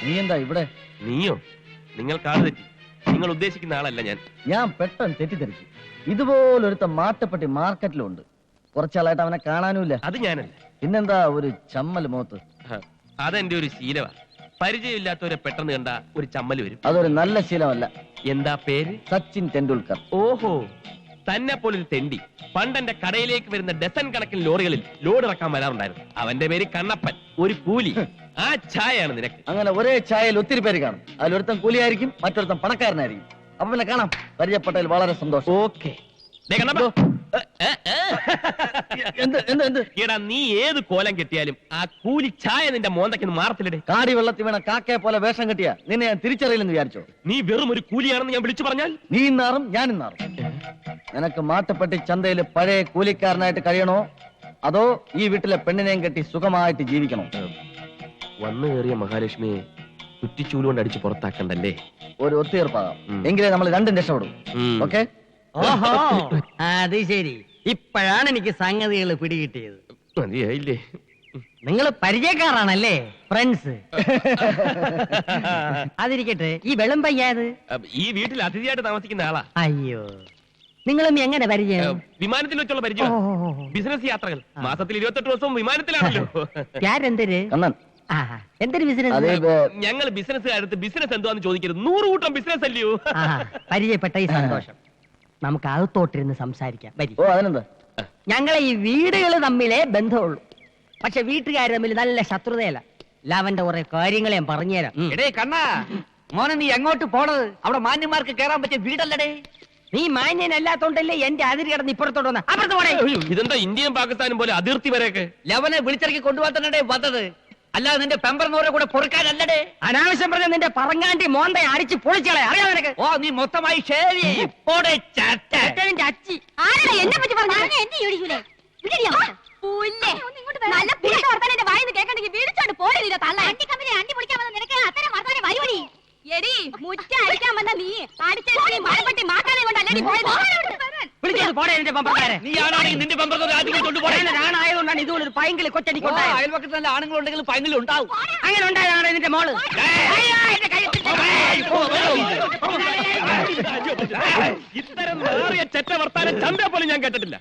നീ എന്താ ഇവിടെ? നീയോ? നിങ്ങൾ കാട് തെറ്റി. നിങ്ങൾ ഉദ്ദേശിക്കുന്ന ആളല്ല ഞാൻ. ഞാൻ പെട്ടെന്ന് തെറ്റിദ്ധരിച്ചു. ഇതുപോലൊരുത്ത മാട്ടപ്പെട്ടി മാർക്കറ്റിലുണ്ട്. കുറച്ചാളായിട്ട് അവനെ കാണാനുമില്ല. അത് ഞാനല്ല. പിന്നെന്താ ഒരു ചമ്മൽ മുഖത്ത്? അതെന്റെ ഒരു ശീലമാ. പരിചയമില്ലാത്തവരെ പെട്ടെന്ന് കണ്ട ഒരു ചമ്മല് വരും. അതൊരു നല്ല ശീലമല്ല. എന്താ പേര്? സച്ചിൻ ടെണ്ടുൽക്കർ. ഓഹോ, തന്നെ പോലൊരു തെണ്ടി പണ്ടെന്റെ കടയിലേക്ക് വരുന്ന ഡസൻ കണക്കിന് ലോറികളിൽ ലോഡ് ഇറക്കാൻ വരാറുണ്ടായിരുന്നു. അവന്റെ പേര് കണ്ണപ്പൻ, ഒരു കൂലി. ആ ചായയാണ് നിനക്ക്. അങ്ങനെ ഒരേ ചായയിൽ ഒത്തിരി പേര് കാണും. അതിലൊരുത്തൻ കൂലിയായിരിക്കും, മറ്റൊരുത്തൻ പണക്കാരനായിരിക്കും. അപ്പൊ പിന്നെ കാണാം. പരിചയപ്പെട്ടതിൽ വളരെ സന്തോഷം. ഓക്കെ. എടാ, നീ ഏത് കോലം കെട്ടിയാലും ആ കൂലി ചായ നിന്റെ മോന്തയ്ക്ക് മാറത്തില്ലടേ. കാടി വെള്ളത്തിൽ വീണ കാക്കയെ പോലെ വേഷം കെട്ടിയാ നിന്നെ ഞാൻ തിരിച്ചറിയില്ലെന്ന് വിചാരിച്ചോ? നീ വെറും ഒരു കൂലിയാണെന്ന് ഞാൻ വിളിച്ചു പറഞ്ഞാൽ നീ ഇന്നാറും ഞാൻ ഇന്നാറും. നിനക്ക് മാട്ടപ്പെട്ടി ചന്തയിൽ പഴയ കൂലിക്കാരനായിട്ട് കഴിയണോ, അതോ ഈ വീട്ടിലെ പെണ്ണിനെയും കെട്ടി സുഖമായിട്ട് ജീവിക്കണോ? വന്നു കയറിയ മഹാലക്ഷ്മിയെ കുറ്റിച്ചൂലുകൊണ്ട് അടിച്ച് പുറത്താക്കണ്ടല്ലേ? ഒരു ഒത്തുതീർപ്പാകാം. എങ്കിലേ നമ്മൾ രണ്ടും രക്ഷപ്പെടും. ഓക്കെ? ഓഹോ, അത് ശരി. ഇപ്പോഴാണ് എനിക്ക് സംഗതികൾ പിടികിട്ടിയത്. മതിയായില്ലേ? നിങ്ങൾ പരിചയക്കാരാണല്ലേ, ഫ്രണ്ട്സ്? അതിരിക്കട്ടെ, ഈ വെള്ളം പയ്യാത് ഈ വീട്ടിൽ അതിഥിയായിട്ട് താമസിക്കുന്ന ആളാ. അയ്യോ, നിങ്ങളും എങ്ങനെ പരിചയം? വിമാനത്തിൽ വെച്ചുള്ള പരിചയം. ബിസിനസ് യാത്രകൾ. മാസത്തിൽ 28 ദിവസവും വിമാനത്തിലാണല്ലോ. എന്തൊരു കണ്ണൻ, എന്തൊരു ബിസിനസ്? ഞങ്ങൾ ബിസിനസ്സുകാരത്ത് ബിസിനസ് എന്താന്ന് ചോദിക്കരുത്. 100 കൂട്ടം ബിസിനസ് അല്ലയോ? പരിചയപ്പെട്ട ഈ സന്തോഷം. നമുക്ക് അകത്തോട്ടിരുന്ന് സംസാരിക്കാം. ഓ അതിനെന്താ? ഞങ്ങളെ ഈ വീടുകൾ തമ്മിലേ ബന്ധമുള്ളൂ. പക്ഷെ വീട്ടുകാർ തമ്മിൽ നല്ല ശത്രുതയല്ല. ലാവന്റെ കുറെ കാര്യങ്ങൾ ഞാൻ പറഞ്ഞുതരാം. എടേ കണ്ണാ, മോനെ നീ എങ്ങോട്ട് പോണത്? അവിടെ മാന്യന്മാർക്ക് കേറാൻ പറ്റിയ വീടല്ലടേ. നീ മാന്യനല്ലാത്തോണ്ടല്ലേ എന്റെ അതിര് കിടന്ന് ഇപ്പുറത്തോട്ട് വന്ന. അപ്പുറത്ത് പോടേ. ഇതെന്താ ഇന്ത്യയും പാകിസ്ഥാനും പോലെ അതിർത്തി വരെയൊക്കെ? ലവനെ വിളിച്ചിറക്കി കൊണ്ടുപോകാൻ തന്നെ വന്നത്, അല്ലാതെ നിന്റെ പെമ്പറിനോരെ കൂടെ പൊറുക്കാനല്ലടേ. അനാവശ്യം പറഞ്ഞ നിന്റെ പറങ്ങാണ്ടി മോന്ത അടിച്ച് പൊളിച്ചളെ. അറിയാം നിനക്ക്? ഓ, നീ മൊത്തമായി ശരി. അച്ചി ആരാ എന്നെ പറ്റി പറഞ്ഞു? എന്നെ ചോദിക്കൂലേ? നല്ല വർത്താനം വായിന്ന് കേൾക്കണ്ടെങ്കിൽ വീടിച്ചോണ്ട് പോയി തള്ള. അണ്ടി കമ്പനി അണ്ടി പൊളിക്കാൻ വന്ന നിനക്ക് അത്തരം വർത്താനം വരുവടി. എടി മുറ്റ അടിക്കാൻ വന്ന നീ അടിച്ചേരി മഴപ്പെട്ടി മാക്കാനെ കൊണ്ടല്ലടി പോയത്. വിളിച്ചോണ്ട് പോടേ നിന്റെ പമ്പക്കാരെ. നീ ആണാണെങ്കിൽ നിന്റെ പെമ്പറിനോരെ ആദ്യം കൊണ്ടുപോകേ. ഞാനായതുകൊണ്ടാണ് ഇതുപോലൊരു പൈങ്കിളി കൊച്ചടിക്കൊണ്ടായത്. അയൽവക്കത്ത് നല്ല ആണുങ്ങളുണ്ടെങ്കിൽ പൈങ്കിലുണ്ടാവും. അങ്ങനെ ഉണ്ടായതാണ് നിന്റെ മോള്. ഇത്തരം ചെറ്റ വർത്താനം ചന്ത പോലും ഞാൻ കേട്ടിട്ടില്ല.